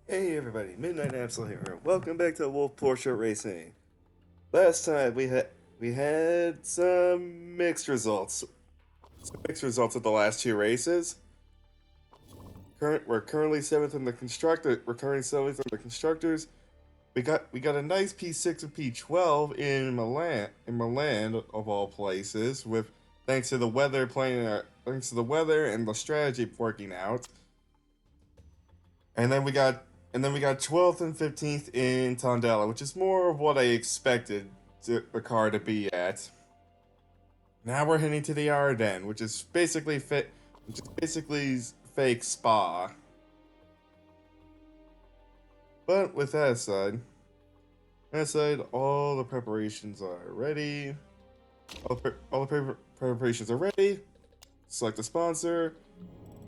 Hey everybody, Midnight Absol here. Welcome back to Wolf Porsche Racing. Last time we had some mixed results. Some mixed results of the last two races. We're currently seventh in the constructor. We're currently seventh in the constructors. We got a nice P6 and P12 in Milan of all places. With thanks to the weather thanks to the weather and the strategy working out. And then we got 12th and 15th in Tondela, which is more of what I expected the car to be at. Now we're heading to the Ardennes, which is basically fake Spa. But with that aside, all the preparations are ready. All the preparations are ready. Select the sponsor.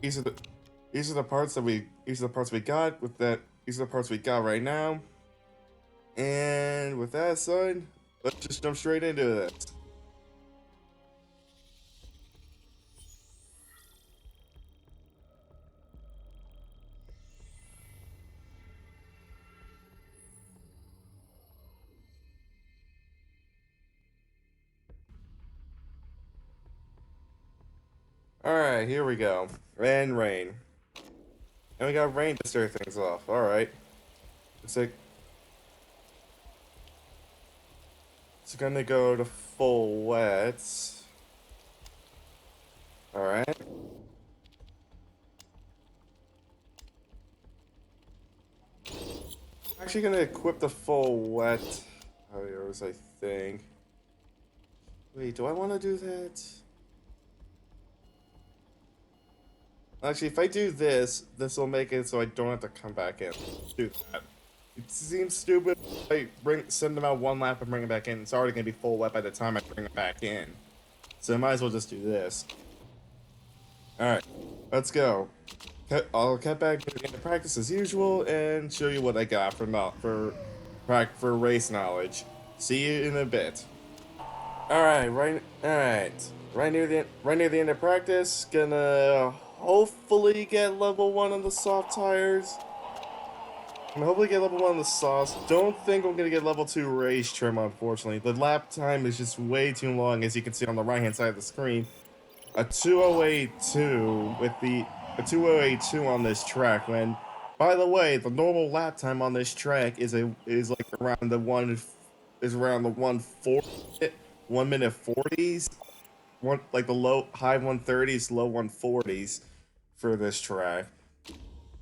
These are the these are the parts that we these are the parts we got with that. These are the parts we got right now. And with that aside, let's just jump straight into this. Alright, here we go. And rain. And we got rain to start things off. Alright. It's like it's gonna go to full wet. Alright. I'm actually gonna equip the full wet tires, I think. Wait, do I wanna do that? Actually, if I do this, this will make it so I don't have to come back in. Do that. It seems stupid. If I send them out one lap and bring it back in. It's already gonna be full wet by the time I bring it back in. So I might as well just do this. All right, let's go. I'll cut back into practice as usual and show you what I got for race knowledge. See you in a bit. All right. Right near the end of practice, gonna hopefully get level 1 on the soft tires. I'm hopefully get level 1 on the sauce. Don't think I'm gonna get level 2 race trim, unfortunately. The lap time is just way too long, as you can see on the right hand side of the screen. A 2082 a 2082 on this track. When, by the way, the normal lap time on this track is like around the 140, 1 minute 40s, like the high 130s, low 140s for this track.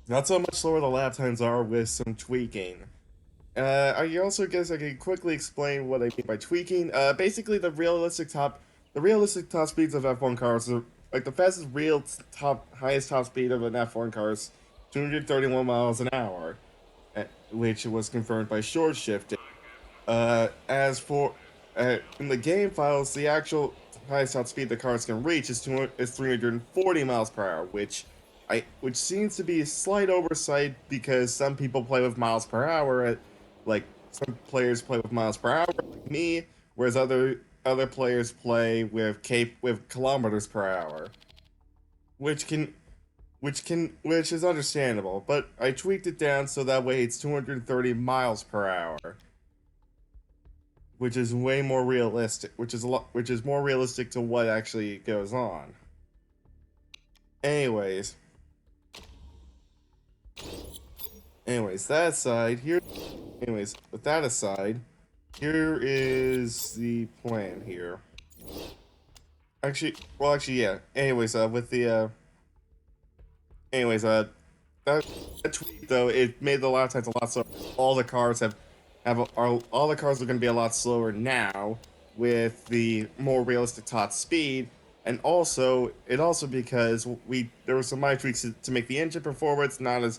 Not so much slower the lap times are with some tweaking. I also guess I can quickly explain what I mean by tweaking. Basically, the realistic top speeds of F1 cars are like the fastest highest top speed of an F1 car is 231 miles an hour, which was confirmed by short shifting. As for in the game files, the actual highest top speed the cars can reach is 340 miles per hour, which seems to be a slight oversight because some people play with miles per hour like some players play with miles per hour like me, whereas other players play with kilometers per hour, which can which is understandable, but I tweaked it down so that way it's 230 miles per hour, which is way more realistic, which is more realistic to what actually goes on. Anyways, that aside, with that aside, here is the plan here. Yeah. That tweet though, it made the lap times a lot slower. All the cars are going to be a lot slower now with the more realistic top speed, and also because there were some minor tweaks to make the engine performance not as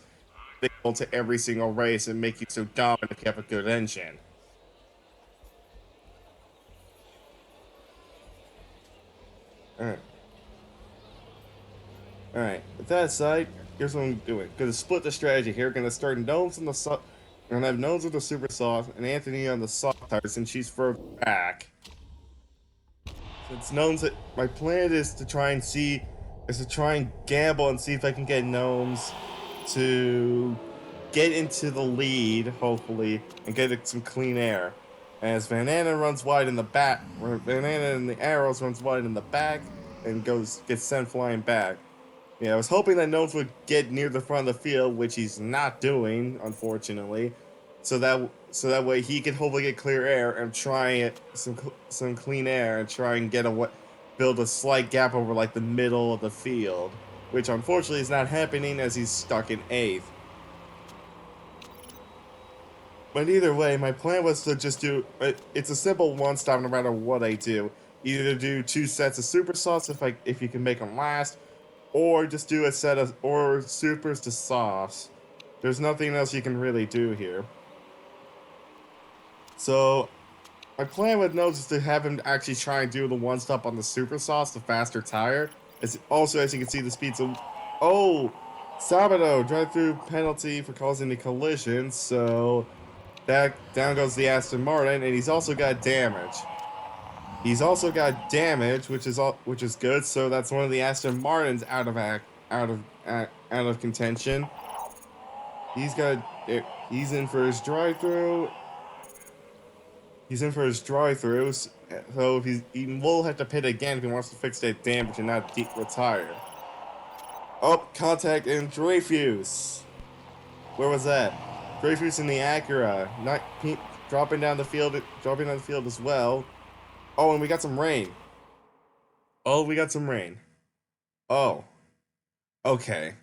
visible to every single race and make you so dominant if you have a good engine. All right. Alright, with that aside, here's what I'm doing. Gonna split the strategy here. Gonna start Gnomes on the soft. Gonna have Gnomes with the super soft and Anthony on the soft tires since she's further back. Since Gnomes, my plan is to try and gamble and see if I can get Gnomes to get into the lead, hopefully, and get some clean air. As Banana runs wide in the back, Banana and the Arrows runs wide in the back and gets sent flying back. Yeah, I was hoping that Gnomes would get near the front of the field, which he's not doing, unfortunately. So that way he could hopefully get clear air and try some clean air and try and build a slight gap over like the middle of the field, which unfortunately is not happening as he's stuck in eighth. But either way, my plan was to just do it's a simple one stop no matter what I do. Either do 2 sets of super sauce if you can make them last, or just do a set of or supers to softs. There's nothing else you can really do here. So my plan with Nose is to have him actually try and do the one stop on the super sauce, the faster tire. As you can see, the speeds of Sabato drive-through penalty for causing the collision. So that down goes the Aston Martin, and he's also got damage. Which is good. So that's one of the Aston Martins out of contention. He's in for his drive-through. So he will have to pit again if he wants to fix that damage and not retire. Oh, contact in Dreyfus. Where was that? Dreyfus in the Acura, dropping down the field as well. Oh, and we got some rain. Oh, okay.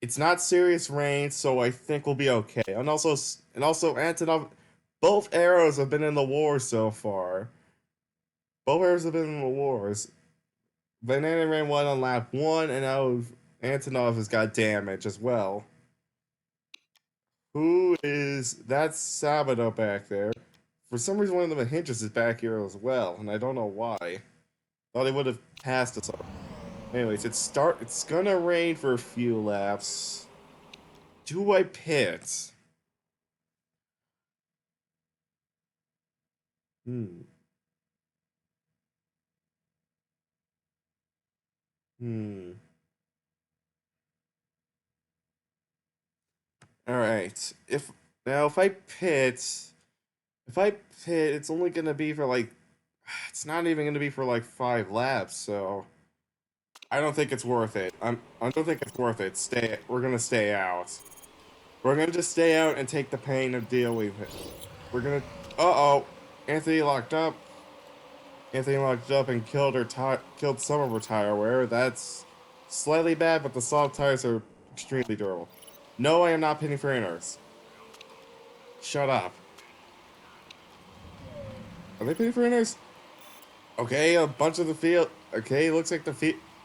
It's not serious rain, so I think we'll be okay. And also Antonov, both arrows have been in the war so far. Banana ran one on lap 1, and now Antonov has got damage as well. That's Sabato back there. For some reason, one of the hinges is back here as well, and I don't know why. Thought he would have passed us. Anyways, it's gonna rain for a few laps. Do I pit? Hmm. All right. If I pit, it's only gonna be for like, it's not even gonna be for like 5 laps. So I don't think it's worth it. I don't think it's worth it. We're gonna stay out. We're gonna just stay out and take the pain of deal with it. We're gonna. Anthony locked up. And killed some of her tire wear. That's slightly bad, but the soft tires are extremely durable. No, I am not pitting for inners. Shut up. Are they pitting for inners? Okay, a bunch of the field. Okay, looks like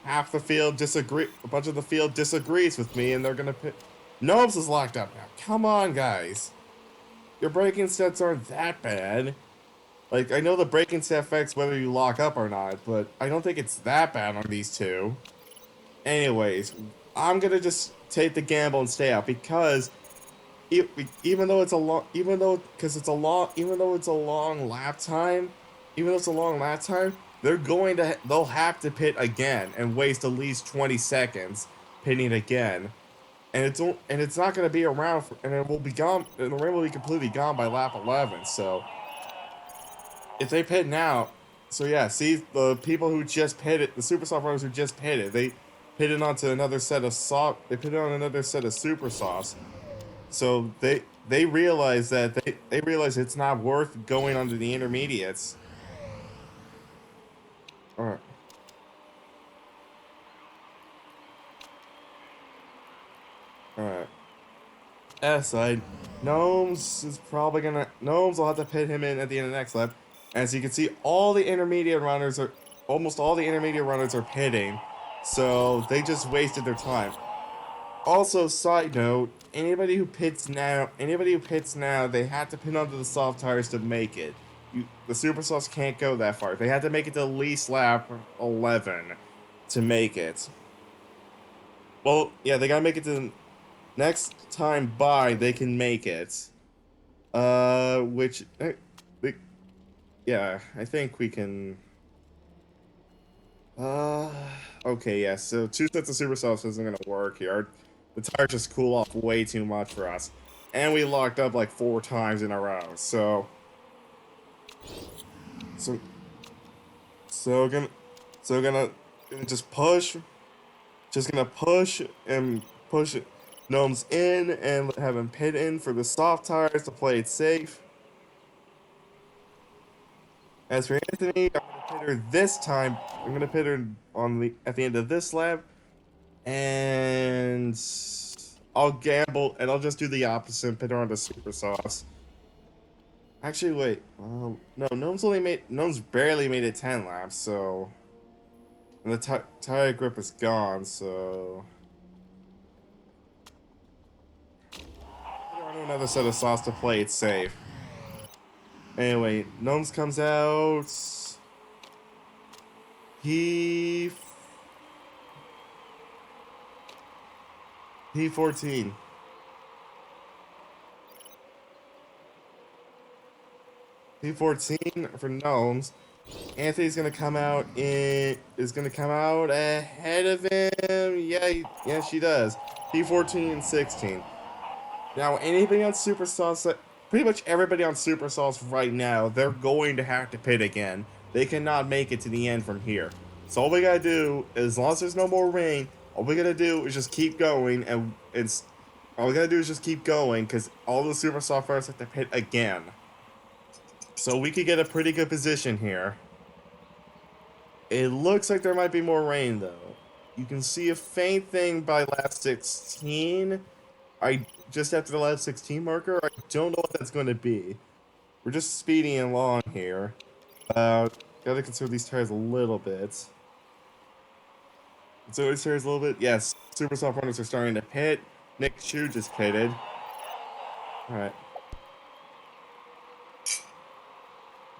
half the field disagree. A bunch of the field disagrees with me, and they're gonna pit. Nobes is locked up now. Come on, guys. Your braking stats aren't that bad. Like, I know the braking stat affects whether you lock up or not, but I don't think it's that bad on these two. Anyways, I'm gonna just take the gamble and stay out because even though it's a long lap time, they'll have to pit again and waste at least 20 seconds pitting again. And it's not going to be around and it will be gone, and the rain will be completely gone by lap 11. So if they pit now, see the people who just pitted, the super soft runners who just pitted, they pitted onto another set of super softs. So they realize it's not worth going onto the intermediates. All right. Alright. S-side. Gnomes will have to pit him in at the end of the next lap. As you can see, almost all the intermediate runners are pitting. So they just wasted their time. Also, side note, anybody who pits now, they have to pit onto the soft tires to make it. The super softs can't go that far. They have to make it to at least lap 11 to make it. Well, yeah, they gotta make it to next time by, they can make it. Yeah, I think we can. Okay, yeah, so 2 sets of super softs isn't gonna work here. The tires just cool off way too much for us. and we locked up like 4 times in a row. So, so gonna, so gonna just gonna push and push gnomes in and have him pit in for the soft tires to play it safe. As for Anthony, I'm gonna pit her this time. I'm gonna pit her on the at the end of this lap, and I'll gamble and I'll just do the opposite and pit her on the super sauce. Actually, wait. No, Gnome's barely made it 10 laps, so and the tire grip is gone. So put her on another set of sauce to play it safe. Anyway, Gnomes comes out. He P14. P14 for Gnomes. Anthony's gonna come out in is gonna come out ahead of him. Yeah, yeah, she does. P14 16. Now anything on Super Sauce, pretty much everybody on Super Sauce right now, they're going to have to pit again. They cannot make it to the end from here. So all we gotta do, as long as there's no more rain, all we gotta do is just keep going, and it's all we gotta do is just keep going, because all the Super Sauce runners have to pit again. So we could get a pretty good position here. It looks like there might be more rain, though. You can see a faint thing by lap 16. Just after the lap 16 marker, I don't know what that's going to be. We're just speeding along here. Gotta consider these tires a little bit. Consider these tires a little bit. Yes, Super Soft Runners are starting to pit. Nick Chu just pitted. Alright.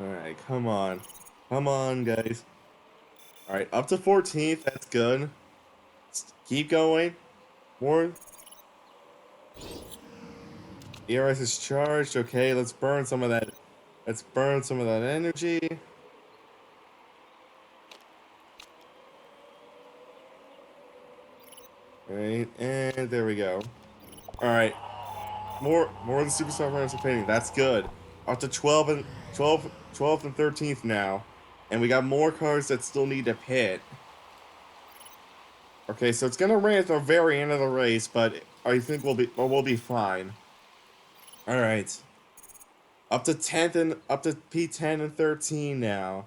Alright, come on. Come on, guys. Alright, up to 14th. That's good. Just keep going. More. ERS is charged. Okay, let's burn some of that. Let's burn some of that energy. Alright, and there we go. Alright. More of the Super Soft Runners are painting. That's good. Up to 12th and 13th now. And we got more cars that still need to pit. Okay, so it's gonna rain at the very end of the race, but I think we'll be fine. Alright. Up to P10 and 13 now.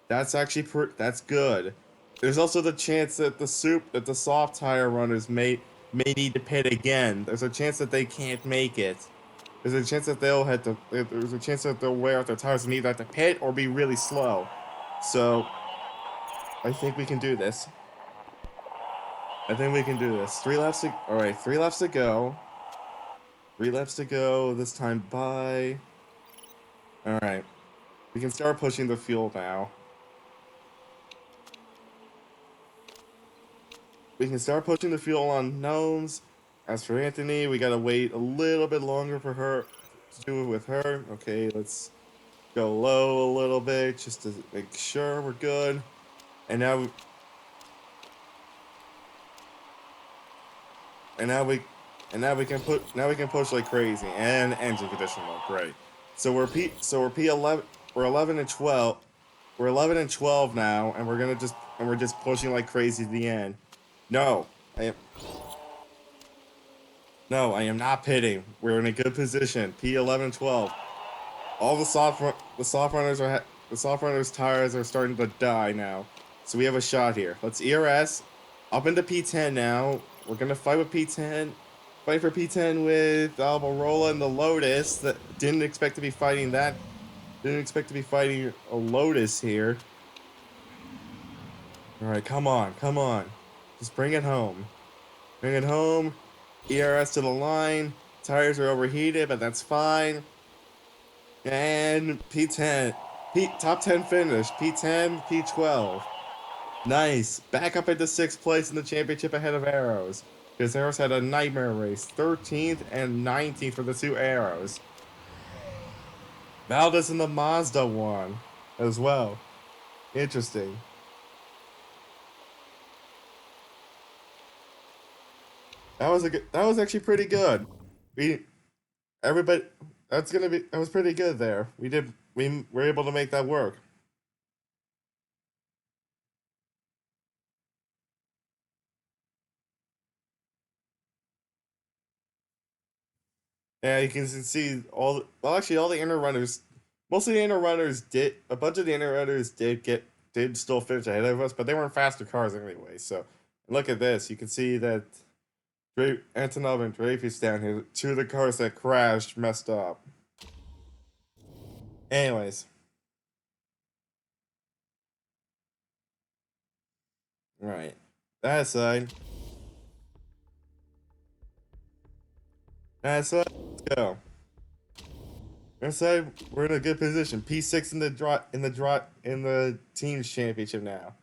That's actually that's good. There's also the chance that the soft tire runners may need to pit again. There's a chance that they can't make it. There's a chance that there's a chance that they'll wear out their tires and either have to pit or be really slow. So I think we can do this. I think we can do this. 3 laps to alright, 3 laps to go. 3 laps to go this time by. Alright. We can start pushing the fuel now. We can start pushing the fuel on Gnomes. As for Anthony, we gotta wait a little bit longer for her to do it with her. Okay, let's go low a little bit just to make sure we're good. And now we can push like crazy, and engine condition low, great. So we're P11, we're 11 and 12. We're 11 and 12 now, and we're just pushing like crazy to the end. No, I am not pitting. We're in a good position. P11 12. All the soft runners tires are starting to die now. So we have a shot here. Let's ERS up into P10 now. We're gonna fight with P10. Fight for P10 with Albarola and the Lotus. That didn't expect to be fighting that. Didn't expect to be fighting a Lotus here. Alright, come on. Just bring it home. Bring it home. ERS to the line. Tires are overheated, but that's fine. And P10. Top 10 finish. P10, P12. Nice. Back up into 6th place in the championship ahead of Arrows. Because Arrows had a nightmare race. 13th and 19th for the 2 Arrows. Valdez and the Mazda won as well. Interesting. That was actually pretty good. Everybody, that was pretty good there. We were able to make that work. Yeah, you can see well, actually, all the inner runners, most of the inner runners did, a bunch of the inner runners did still finish ahead of us, but they weren't faster cars anyway. So, look at this. You can see that Antonov and Dreyfus down here, two of the cars that crashed, messed up. Anyways, right. That aside, let's go. That aside, we're in a good position. P6 in the teams championship now.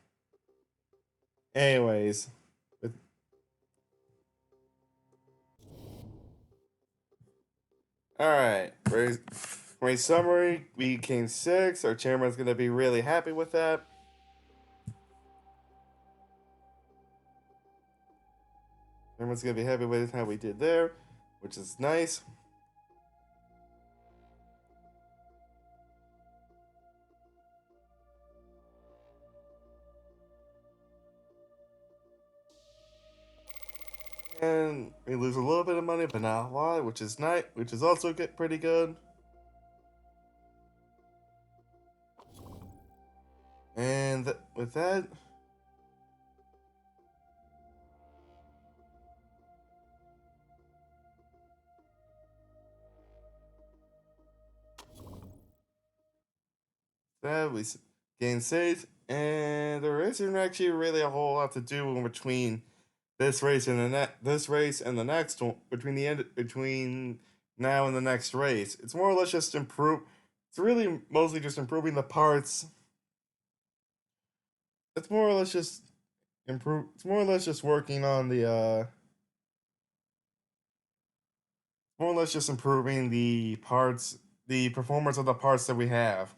Anyways, with all right, race summary. We came sixth. Our chairman's gonna be really happy with that. Chairman's gonna be happy with how we did there, which is nice. And we lose a little bit of money, but not a lot, which is nice, which is also pretty good. And with that, we gain safe, and there isn't actually really a whole lot to do in between this race and the next one, between now and the next race. It's more or less just improve. It's really mostly just improving the parts. It's more or less just improve. It's more or less just working on the more or less just improving the parts, the performance of the parts that we have.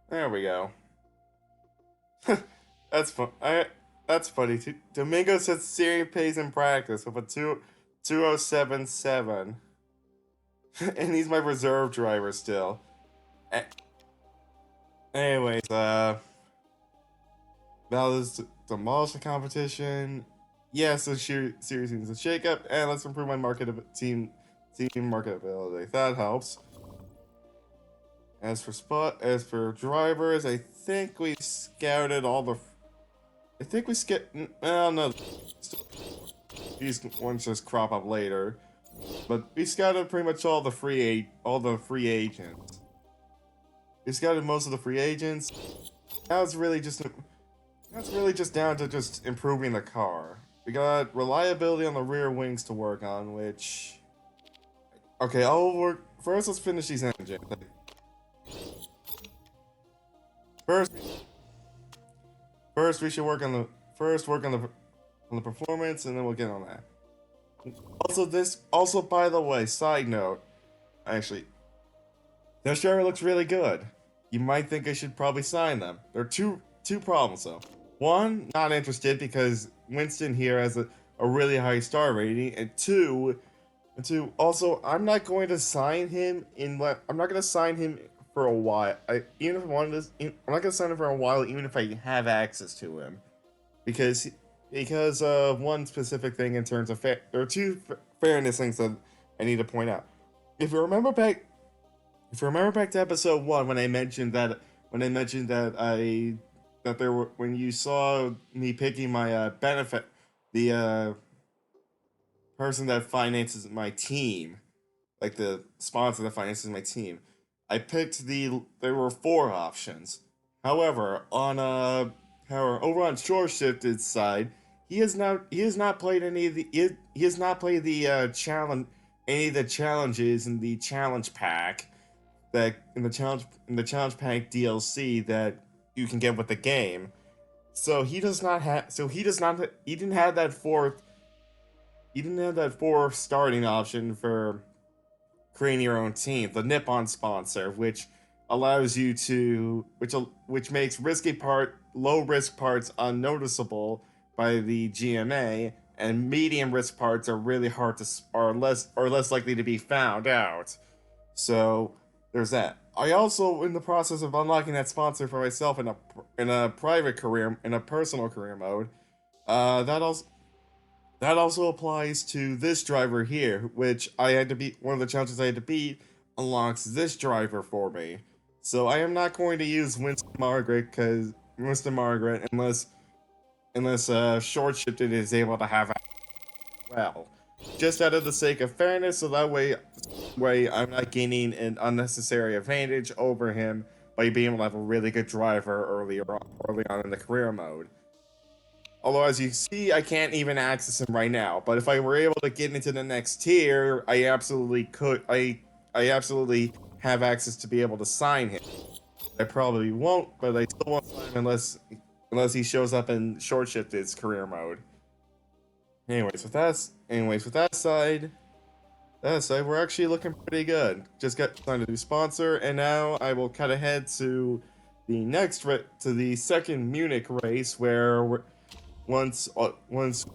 There we go. That's fun. That's funny too. Domingo says Siri pays in practice with a 2077, and he's my reserve driver still. A- Anyways, now let's demolish the competition. Yes, the series needs a shakeup, and let's improve my team marketability. That helps. As for drivers, I think we scouted all the. I think we skipped. Well, no, these ones just crop up later. But we scouted pretty much all the free agents. We scouted most of the free agents. Now it's really just that's really just down to just improving the car. We got reliability on the rear wings to work on, which okay, I'll work first. Let's finish these engines. First, first we should work on the performance, and then we'll get on that. Also by the way, side note, actually, this driver looks really good. You might think I should probably sign them. There are two problems though. One, not interested because Winston here has a really high star rating, and two, also I'm not going to sign him I'm not going to sign him for a while. Even if I wanted to, I'm not going to sign him for a while, even if I have access to him, because of one specific thing in terms of there are two fairness things that I need to point out. If you remember back If you remember back to episode 1 when I mentioned that that there were when you saw me picking my benefit, the person that finances my team, like the sponsor that finances my team. I picked there were four options. However, over on short shifted side, he has not played any of the he has not played the challenge any of the challenges in the challenge pack that in the challenge pack DLC that you can get with the game. So he didn't have that fourth starting option for creating your own team, the Nippon sponsor, which allows you to which makes low risk parts unnoticeable by the GMA, and medium risk parts are really hard to are less likely to be found out. So there's that. I also in the process of unlocking that sponsor for myself in a private career in a personal career mode. That also applies to this driver here, which I had to beat. One of the challenges I had to beat unlocks this driver for me. So I am not going to use Winston Margaret unless short shifted is able to have well, just out of the sake of fairness, so that way I'm not gaining an unnecessary advantage over him by being able to have a really good driver early on in the career mode. Although, as you see, I can't even access him right now. But if I were able to get into the next tier, I absolutely could. I absolutely have access to be able to sign him. I probably won't, but I still won't sign him unless he shows up in short shifted's career mode. Anyways, with that side, we're actually looking pretty good. Just got signed a new sponsor, and now I will cut ahead to the second Munich race where once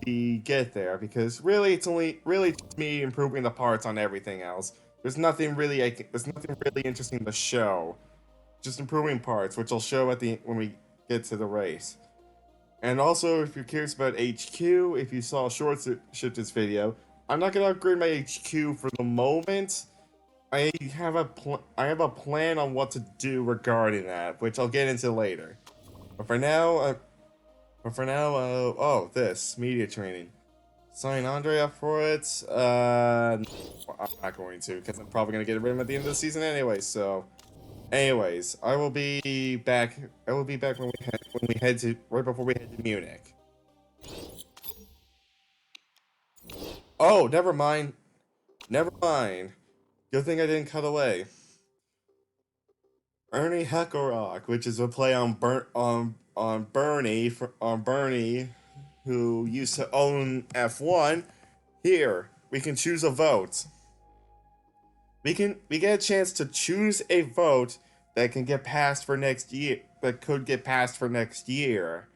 we get there, because really it's just me improving the parts on everything else. There's nothing really interesting to show. Just improving parts, which I'll show when we get to the race. And also, if you're curious about HQ, if you saw Short Shifted's video, I'm not gonna upgrade my HQ for the moment. I have a plan on what to do regarding that, which I'll get into later. But for now, this media training. Sign Andre up for it. I'm not going to, because I'm probably gonna get rid of him at the end of the season anyway. So, anyways, I will be back. When we head to right before we head to Munich. Oh, never mind. Good thing I didn't cut away. Ernie Heckerock, which is a play on Bernie, who used to own F1. Here, we can choose a vote. We get a chance to choose a vote that can get passed for next year. That could get passed for next year.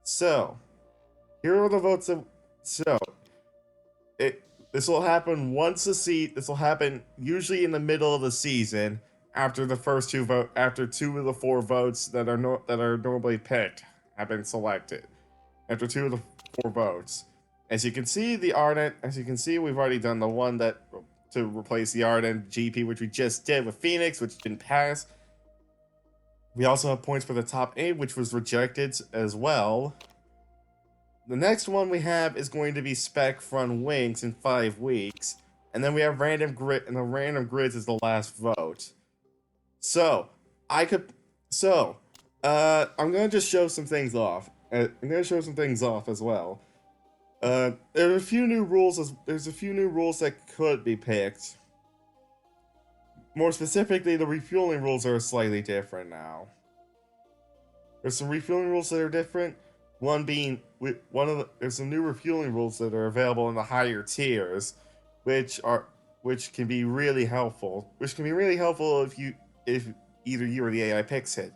So, here are the votes. This will happen once a seat. This will happen usually in the middle of the season after two of the four votes that are normally picked have been selected. After two of the four votes, as you can see, we've already done the one to replace the Ardent GP, which we just did with Phoenix, which didn't pass. We also have points for the top 8, which was rejected as well. The next one we have is going to be Spec Front Wings in 5 weeks, and then we have Random Grid, and the Random Grids is the last vote. I'm gonna just show some things off. I'm gonna show some things off as well. There's a few new rules that could be picked. More specifically, the refueling rules are slightly different now. There's some refueling rules that are different. There's some new refueling rules that are available in the higher tiers, which can be really helpful. Which can be really helpful if either you or the AI picks it.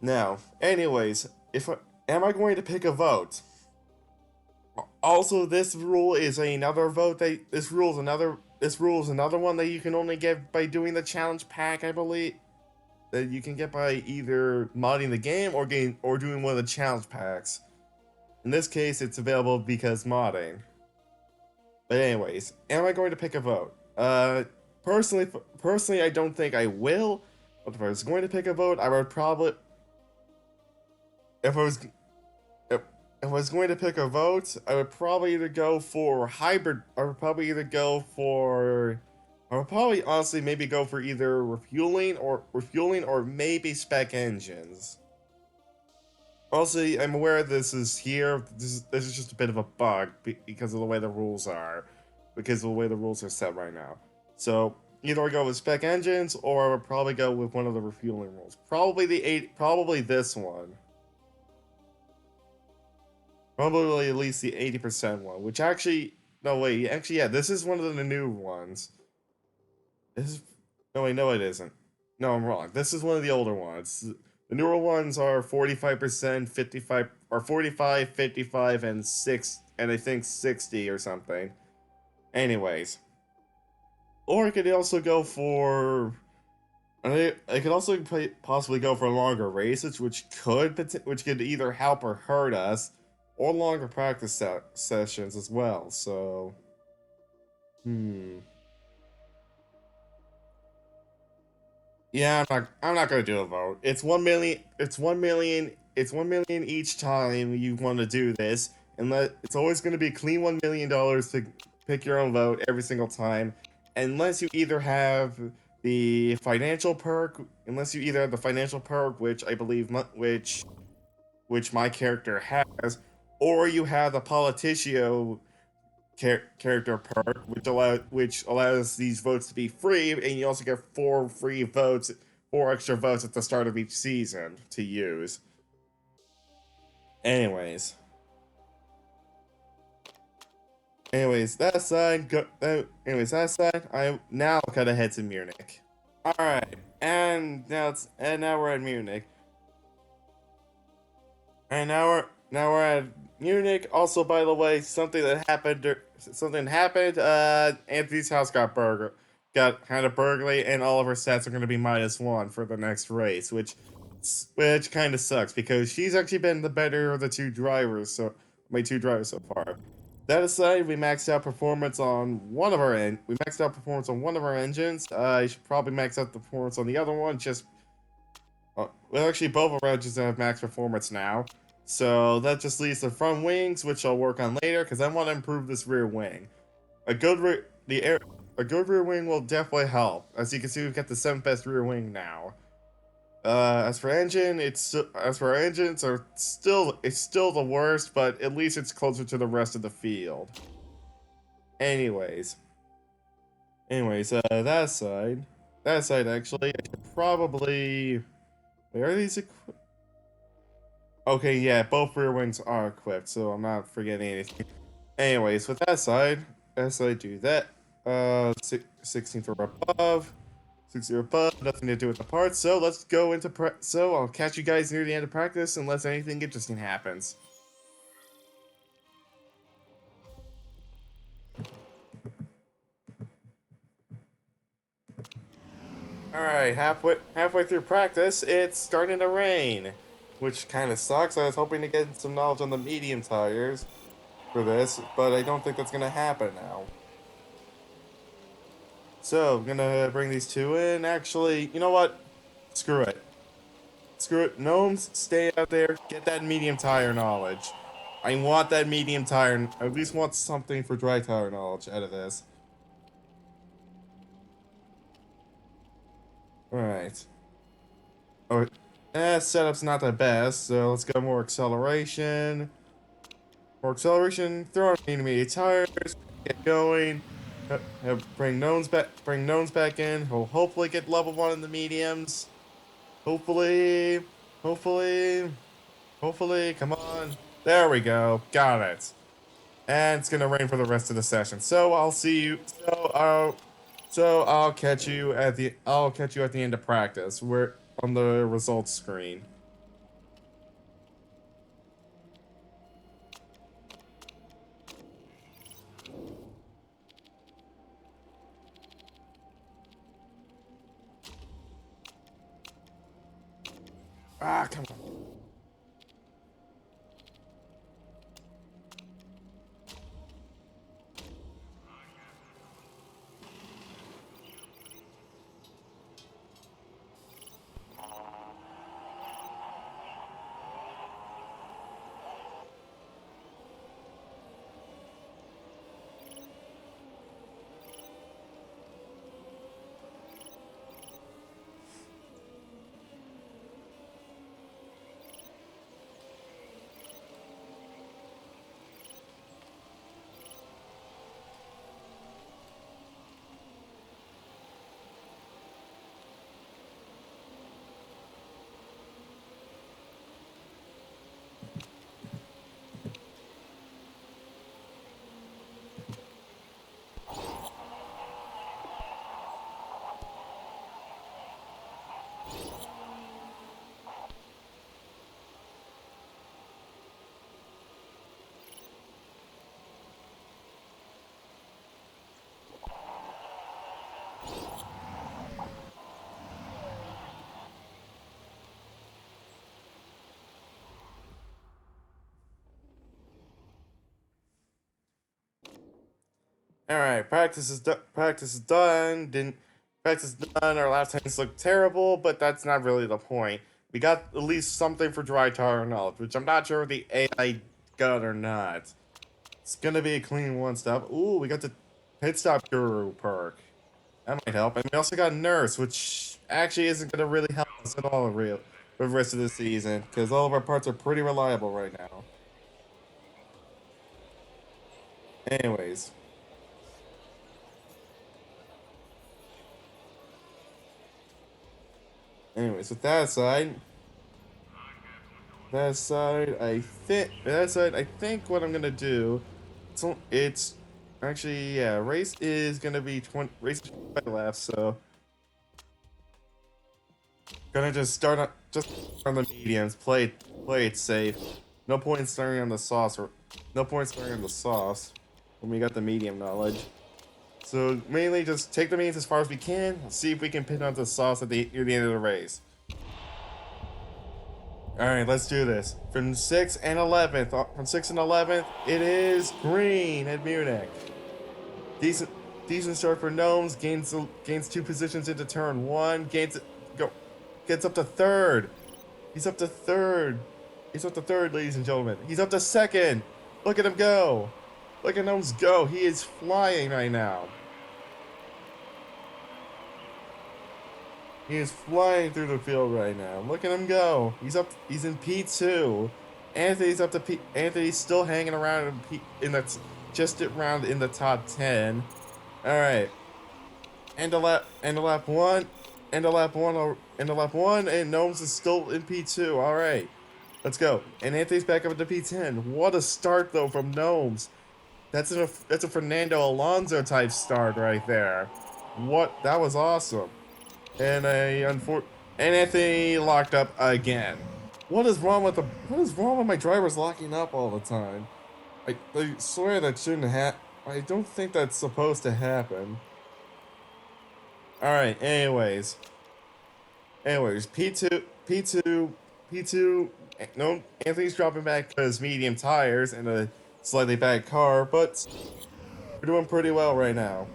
Now, anyways, am I going to pick a vote? Also, this rule is another vote this rule is another one that you can only get by doing the challenge pack, I believe. That you can get by either modding the game or doing one of the challenge packs. In this case, it's available because modding. But anyways, am I going to pick a vote? Personally, I don't think I will. But if I was going to pick a vote, I would probably if I was if I was going to pick a vote, I would probably either go for hybrid. I would probably honestly maybe go for either refueling or maybe spec engines. Also, I'm aware this is here. This is just a bit of a bug because of the way the rules are, because of the way the rules are set right now. So either I go with spec engines or I would probably go with one of the refueling rules. Probably this one. Probably at least the 80% one, which actually, no wait, actually yeah, this is one of the new ones. This is, no wait, no it isn't. No, I'm wrong. This is one of the older ones. The newer ones are 45%, 55, or 45, 55, and 6, and I think 60 or something. Anyways. Or I could also go for, I could also possibly go for longer races, which could either help or hurt us, or longer practice sessions as well. So, hmm. Yeah, I'm not gonna do a vote. It's 1 million. It's 1 million. It's 1 million each time you want to do this, and it's always gonna be clean $1 million to pick your own vote every single time, unless you either have the financial perk, which I believe which my character has, or you have the politicio character perk, which allows these votes to be free, and you also get 4 extra votes at the start of each season to use. Anyways, that aside, I now gotta head to Munich. All right, and now we're at Munich. And now we're at Munich. Also, by the way, something happened. Anthony's house got kind of burglary, and all of her stats are going to be -1 for the next race, which kind of sucks because she's actually been the better of the two drivers. So my two drivers so far. That aside, we maxed out performance on one of our engines. I should probably max out the performance on the other one. Well, actually, both of our engines have max performance now. So that just leaves the front wings, which I'll work on later because I want to improve this rear wing. A good a good rear wing will definitely help. As you can see, we've got the 7th best rear wing now. As for our engines it's still the worst, but at least it's closer to the rest of the field. Anyways, that aside, actually, I should probably. Wait, are these equipped? Okay, yeah, both rear wings are equipped, so I'm not forgetting anything. Anyways, with that side, as I do that, 16th or above, 60 or above, nothing to do with the parts. So let's go into so I'll catch you guys near the end of practice unless anything interesting happens. All right, halfway through practice, it's starting to rain, which kind of sucks. I was hoping to get some knowledge on the medium tires for this, but I don't think that's gonna happen now. So I'm gonna bring these two in. Actually, you know what? Screw it. Screw it. Gnomes, stay out there. Get that medium tire knowledge. I want that medium tire. I at least want something for dry tire knowledge out of this. Alright. Oh, setup's not the best, so let's go more acceleration. Throw in intermediate tires, get going. Bring gnomes back in. We'll hopefully get level 1 in the mediums. Hopefully, hopefully, hopefully, come on. There we go. Got it. And it's gonna rain for the rest of the session. So I'll see you. I'll catch you at the end of practice. We're on the results screen. Ah, come on. All right, practice is done. Practice is done. Didn't practice is done. Our lap times look terrible, but that's not really the point. We got at least something for dry tire knowledge, which I'm not sure if the AI got or not. It's gonna be a clean one stop. Ooh, we got the pit stop guru perk. That might help. And we also got nurse, which actually isn't gonna really help us at all, real for the rest of the season, because all of our parts are pretty reliable right now. Anyways, with that aside, I think what I'm gonna do, it's actually, yeah, race is gonna be 20 race is 25 laps, so gonna just on the mediums, play it safe. No point in starting on the sauce or no point in starting on the sauce when we got the medium knowledge. So mainly just take the mediums as far as we can. See if we can pin onto the sauce at near the end of the race. All right, let's do this. From 6th and 11th, from 6th and 11th, it is green at Munich. Decent, decent start for Gnomes. Gains 2 positions into turn 1. Gets up to 3rd. He's up to 3rd. He's up to 3rd, ladies and gentlemen. He's up to 2nd. Look at him go. Look at Gnomes go. He is flying right now. He is flying through the field right now. Look at him go. He's in P2. Anthony's still hanging around in the just around in the top 10. All right. End of lap 1. End of lap 1, and Gnomes is still in P2. All right. Let's go. And Anthony's back up into P10. What a start though from Gnomes. That's a Fernando Alonso type start right there. That was awesome. And and Anthony locked up again. What is wrong with my drivers locking up all the time? I swear that shouldn't I don't think that's supposed to happen. Alright, anyways, P2, no, Anthony's dropping back because medium tires and a slightly bad car, but we're doing pretty well right now.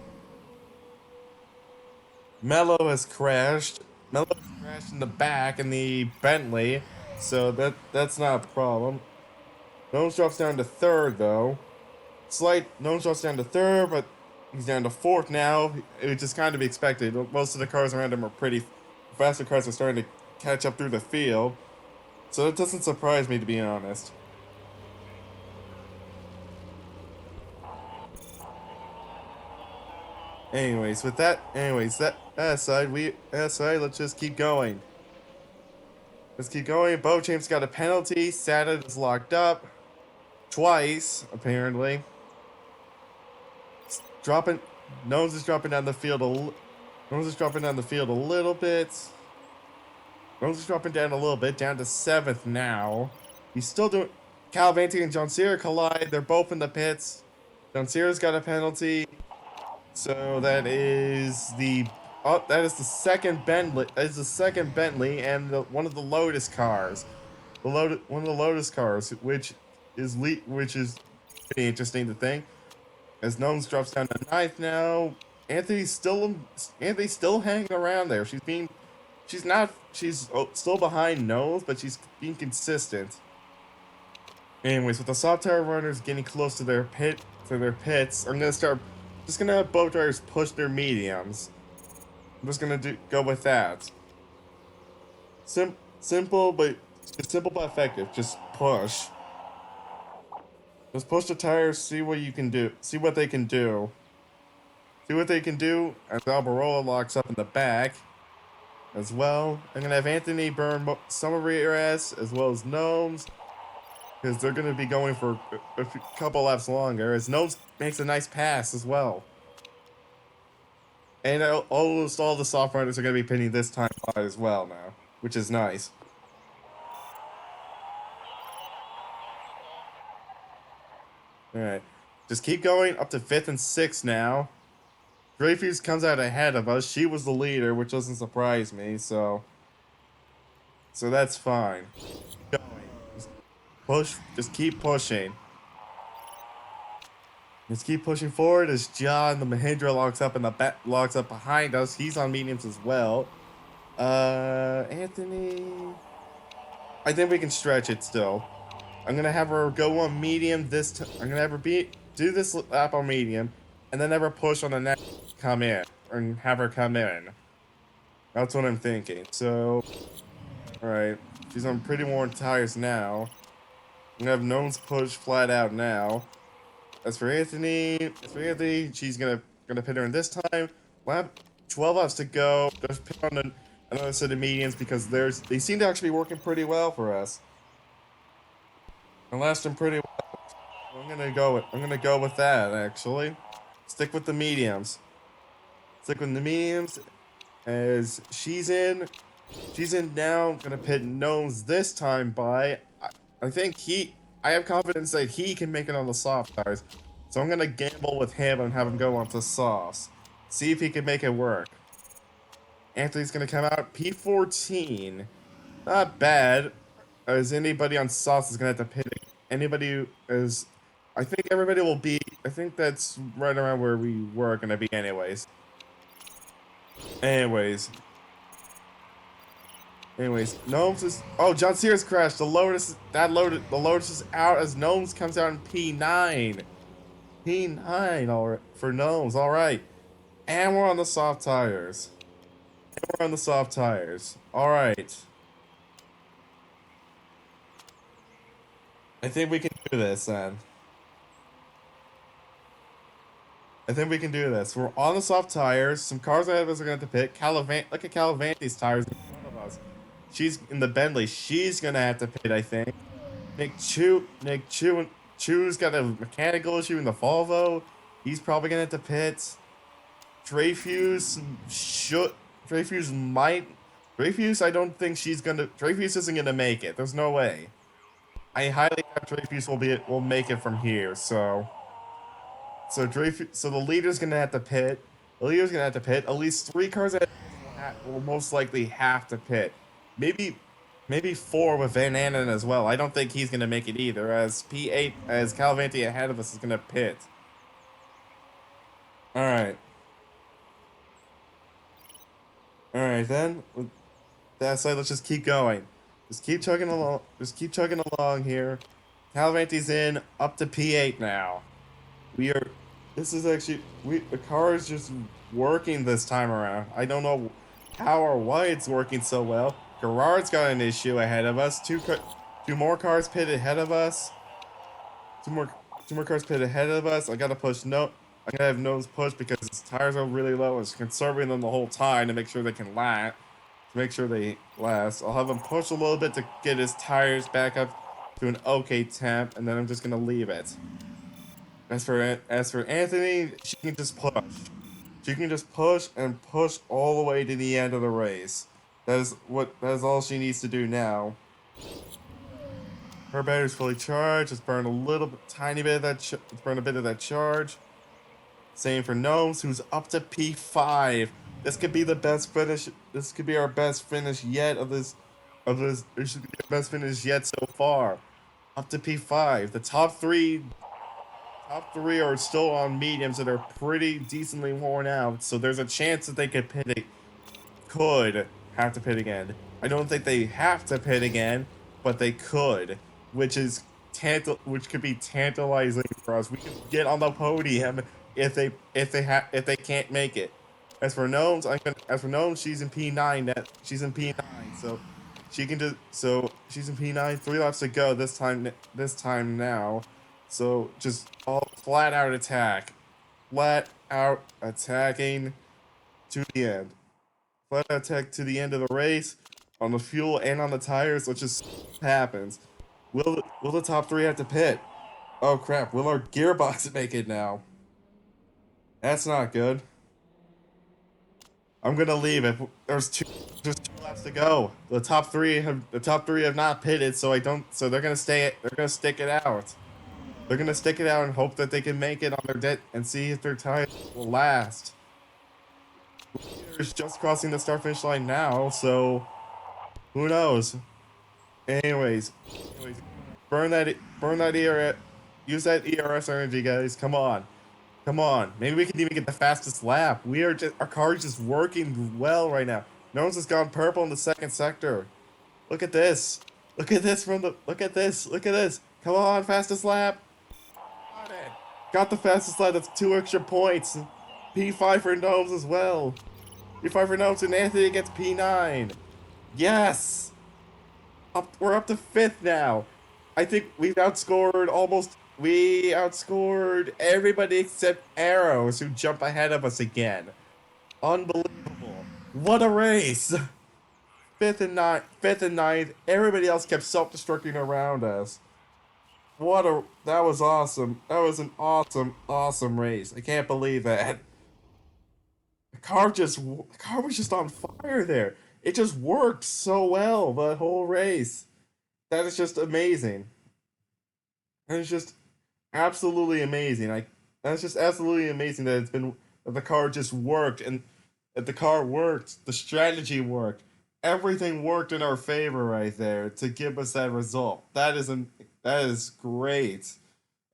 Mello has crashed. Mello has crashed in the back in the Bentley, so that's not a problem. Gnomes drops down to 3rd though. Gnomes drops down to 3rd, but he's down to 4th now. It just kind of be expected. Most of the cars around him are pretty faster cars are starting to catch up through the field, so it doesn't surprise me, to be honest. Anyways, that aside, let's just keep going. Let's keep going. Beauchamp's got a penalty. Sada is locked up. Twice, apparently. Nose is dropping down the field a little bit. Nose is dropping down a little bit, down to 7th now. He's still doing... Calavanti and John Cena collide. They're both in the pits. John Cena's got a penalty. So that is the second Bentley. That is the second Bentley and one of the Lotus cars. One of the Lotus cars, which is pretty interesting to think. As Gnomes drops down to 9th now, Anthony's still hanging around there. She's still behind Gnomes, but she's being consistent. Anyways, with the soft tire runners getting close to their pits, I'm just gonna have boat drivers push their mediums. I'm just gonna go with that. Simple but effective. Just push. Just push the tires. See what you can do. See what they can do. As Alberola locks up in the back. As well, I'm gonna have Anthony burn some of rear S as well as Gnomes, because they're gonna be going for a couple laps longer. As Gnomes makes a nice pass as well. And almost all the soft riders are going to be pinning this time as well now, which is nice. Alright, just keep going up to 5th and 6th now. Dreyfus comes out ahead of us. She was the leader, which doesn't surprise me, so that's fine. Keep going. Just keep pushing. Let's keep pushing forward as John the Mahindra locks up behind us. He's on mediums as well. Anthony, I think we can stretch it still. I'm gonna have her go on medium this time. I'm gonna have her do this lap on medium, and then have her push on the next come in, and have her come in. That's what I'm thinking. So, all right, she's on pretty worn tires now. I'm gonna have Gnomes push flat out now. As for Anthony, she's gonna pit her in this time. Lap 12 laps to go. Just pit on another set of mediums because they seem to actually be working pretty well for us. And last them pretty well. I'm gonna go with that actually. Stick with the mediums. Stick with the mediums as she's in. She's in now. Gonna pit Gnomes this time by. I think I have confidence that he can make it on the soft tires. So I'm gonna gamble with him and have him go onto softs. See if he can make it work. Anthony's gonna come out P14. Not bad. As anybody on softs is gonna have to pit. Anybody who is. I think everybody will be. I think that's right around where we were gonna be anyways. Anyways, Gnomes is. Oh, John Cere's crashed. The Lotus is out as Gnomes comes out in P9. P9 all right, for Gnomes. All right, and we're on the soft tires. All right. I think we can do this then. We're on the soft tires. Some cars ahead of us are going to have to pit. Look at Calavante's tires in front of us. She's in the Bentley. She's going to have to pit, I think. Chu's got a mechanical issue in the Volvo. He's probably going to have to pit. Dreyfus I don't think Dreyfus isn't going to make it. There's no way. I highly doubt Dreyfus will make it from here, so the leader's gonna have to pit. At least 3 cars will most likely have to pit. Maybe 4 with Van Anen as well. I don't think he's gonna make it either. As P8, as Calavante ahead of us is gonna pit. All right then. With that said, let's just keep going. Just keep chugging along here. Calavante's in up to P8 now. The car is just working this time around. I don't know how or why it's working so well. Gerard's got an issue ahead of us. Two more cars pit ahead of us. Two more cars pit ahead of us. I'm gonna have Gnomes push because his tires are really low. It's conserving them the whole time to make sure they can last. I'll have him push a little bit to get his tires back up to an okay temp, and then I'm just gonna leave it. As for Anthony, she can just push and push all the way to the end of the race. That is all she needs to do now. Her battery's fully charged. It's burned tiny bit of that. It's burned a bit of that charge. Same for Gnomes, who's up to P5. This could be the best finish. This could be our best finish yet It should be the best finish yet so far. Up to P5. The top three are still on mediums that are pretty decently worn out, so there's a chance that they could have to pit again. I don't think they have to pit again, but they could, which could be tantalizing for us. We could get on the podium if they can't make it. As for Gnomes, she's in P9. She's in P9, so she's in P9. 3 laps to go this time now. So just all flat out attacking to the end. Flat out attack to the end of the race on the fuel and on the tires. Let's just see what happens. Will the top 3 have to pit? Oh crap! Will our gearbox make it now? That's not good. I'm gonna leave it. There's two laps to go. The top three have not pitted, so they're gonna stick it out. They're gonna stick it out and hope that they can make it on their debt and see if their tires will last. Leader's just crossing the start finish line now, so who knows? Anyways, burn that ERS, use that ERS energy, guys. Come on. Come on, maybe we can even get the fastest lap. We are just our car's just working well right now. No one's just gone purple in the second sector. Look at this. Look at this from the. Look at this. Look at this. Come on, fastest lap. Got it. Got the fastest lap. That's 2 extra points. P5 for Gnomes as well. P5 for Gnomes and Anthony gets P9. Yes. We're up to fifth now. I think we've outscored almost. We outscored everybody except Arrows, who jump ahead of us again. Unbelievable! What a race! Fifth and ninth. Everybody else kept self-destructing around us. That was awesome. That was an awesome race. I can't believe that. The car was just on fire there. It just worked so well the whole race. That is just amazing. That is just absolutely amazing. That's just absolutely amazing that the car just worked and that the car worked. The strategy worked. Everything worked in our favor right there to give us that result. That is great.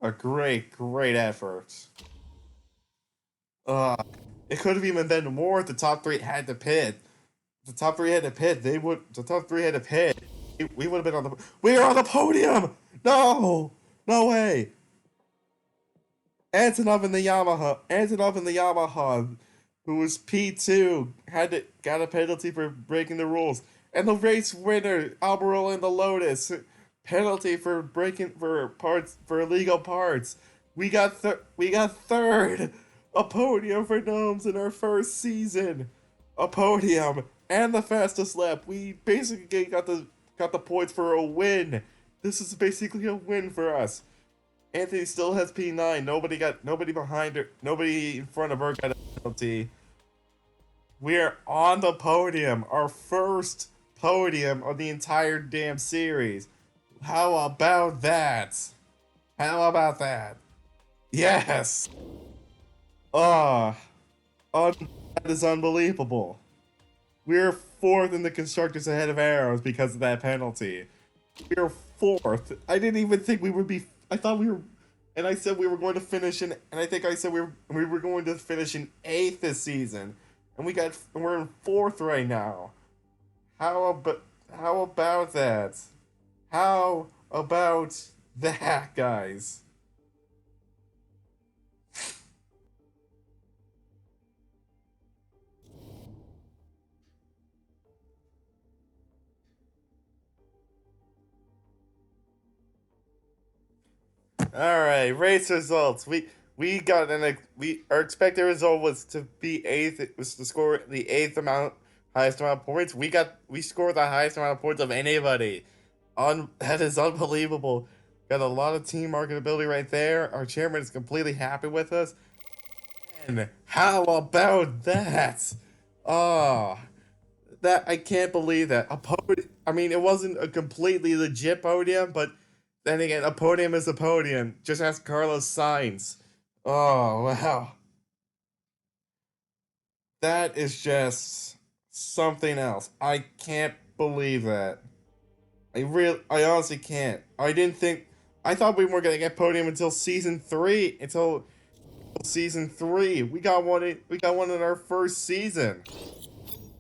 A great effort. Uh, it could have even been more if the top three had to pit. The top three had to pit. The top three had to pit. We would have been on the. We are on the podium. No, no way. Antonov in the Yamaha, who was P2, got a penalty for breaking the rules. And the race winner, Alberola in the Lotus, penalty for breaking for illegal parts. We got third, a podium for Gnomes in our first season, a podium and the fastest lap. We basically got the points for a win. This is basically a win for us. Anthony still has P9. Nobody behind her. Nobody in front of her got a penalty. We're on the podium. Our first podium of the entire damn series. How about that? How about that? Yes. Ah, that is unbelievable. We're fourth in the constructors ahead of Arrows because of that penalty. We're fourth. I didn't even think we would be. I thought we were, and I said we were going to finish in, and I think I said we were going to finish in eighth this season, and we're in fourth right now. How about that? How about that, guys? All right, race results. We got we our expected result was to be eighth. It was to score the highest amount of points. We scored the highest amount of points of anybody. That is unbelievable. Got a lot of team marketability right there. Our chairman is completely happy with us. And how about that? Oh, that I can't believe that a podium. I mean, it wasn't a completely legit podium, but then again, a podium is a podium. Just ask Carlos Sainz. Oh wow, that is just something else. I can't believe that. I honestly can't. I didn't think. I thought we weren't gonna get podium until season three. Until season three, we got one. We got one in our first season.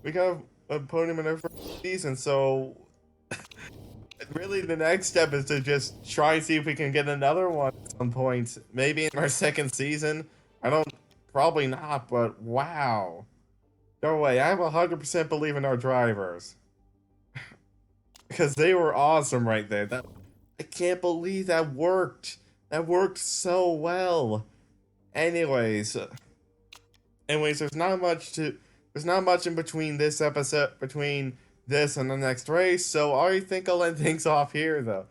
We got a podium in our first season. So really, the next step is to just try and see if we can get another one at some point. Maybe in our second season. I don't. Probably not. But wow. No way. I have 100% believe in our drivers because they were awesome right there. I can't believe that worked. That worked so well. Anyways, there's not much in between this episode between this and the next race, so I think I'll end things off here though.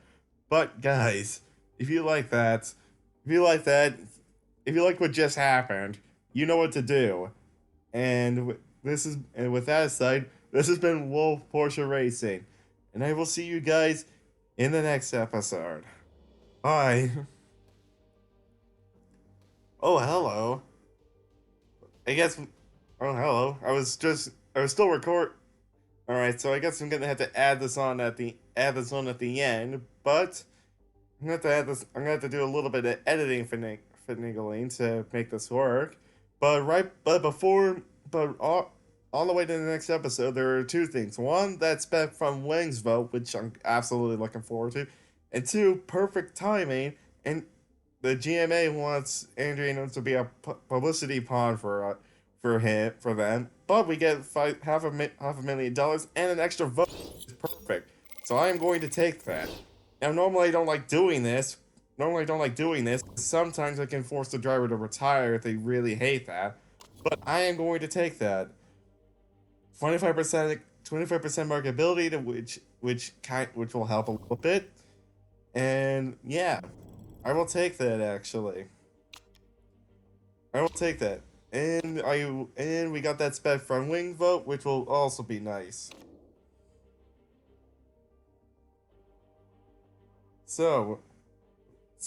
But guys, if you like that, if you like that, if you like what just happened, you know what to do. And with that aside, this has been Wolf Porsche Racing, and I will see you guys in the next episode. Bye. Oh, hello. I guess. Oh, hello. I was still record. All right, so I guess I'm gonna have to add this on at the end. But I'm gonna have to add this. I'm gonna have to do a little bit of editing finagling to make this work. But on the way to the next episode, there are two things. One, that spec from Wings vote, which I'm absolutely looking forward to, and two, perfect timing. And the GMA wants Adrian to be a publicity pawn for them, but we get $500,000 and an extra vote, which is perfect. So I am going to take that. Now, normally I don't like doing this. Sometimes I can force the driver to retire if they really hate that. But I am going to take that. 25% marketability to which will help a little bit. And yeah, I will take that actually. I will take that. And we got that spec from Wing vote, which will also be nice. So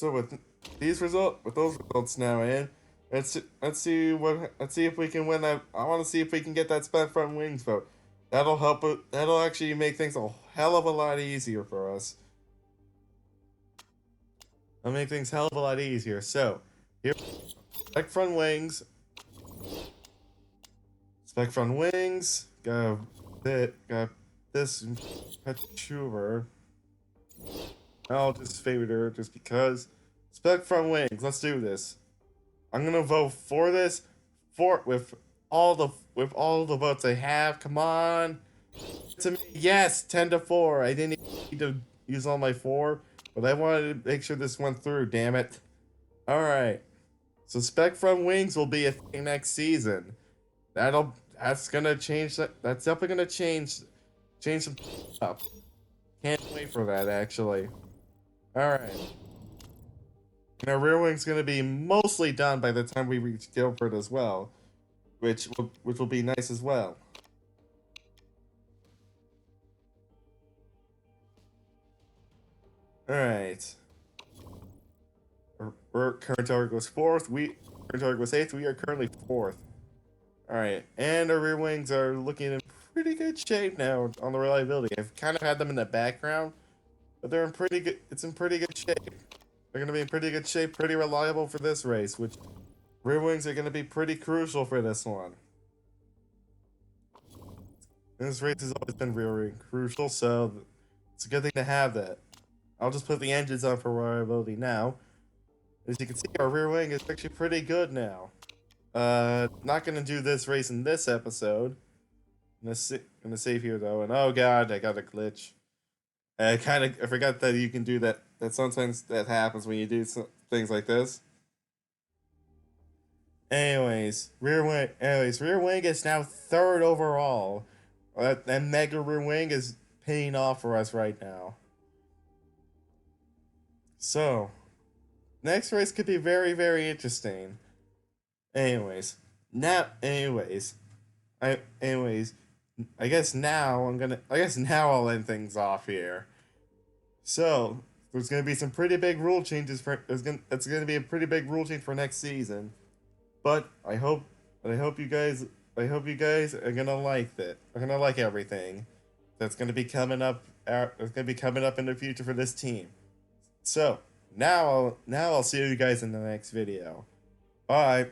with those results now in, let's see if we can win that. I want to see if we can get that spec from Wings vote. That'll help. That'll actually make things a hell of a lot easier for us. That'll make things hell of a lot easier. So here, spec from Wings. Spec from Wings. Got this Petruver. I'll just favorite her just because. Spec from Wings. Let's do this. I'm gonna vote for this with all the votes I have. Come on. To me, yes, 10-4. I didn't need to use all my 4, but I wanted to make sure this went through, damn it. Alright. So spec from Wings will be a thing next season. That's gonna change that's definitely gonna change some stuff. Can't wait for that actually. Alright. And our rear wing's gonna be mostly done by the time we reach Guilford as well. Which will be nice as well. Alright. Our current target was 4th. Current target was 8th. We are currently 4th. Alright. And our rear wings are looking in pretty good shape now on the reliability. I've kind of had them in the background, but they're in pretty good shape. They're gonna be in pretty good shape, pretty reliable for this race, which rear wings are gonna be pretty crucial for this one. And this race has always been rear wing crucial, so it's a good thing to have that. I'll just put the engines on for reliability now. As you can see, our rear wing is actually pretty good now. Not gonna do this race in this episode. I'm gonna save here though, and oh god, I got a glitch. I forgot that you can do that. That sometimes that happens when you do things like this. Anyways, rear wing is now 3rd overall. That mega rear wing is paying off for us right now. So, next race could be very, very interesting. I guess now I'll end things off here. So, there's gonna be some pretty big rule changes it's gonna be a pretty big rule change for next season. But I hope you guys are gonna like that. Are gonna like everything that's gonna be coming up. That's gonna be coming up in the future for this team. So now I'll see you guys in the next video. Bye.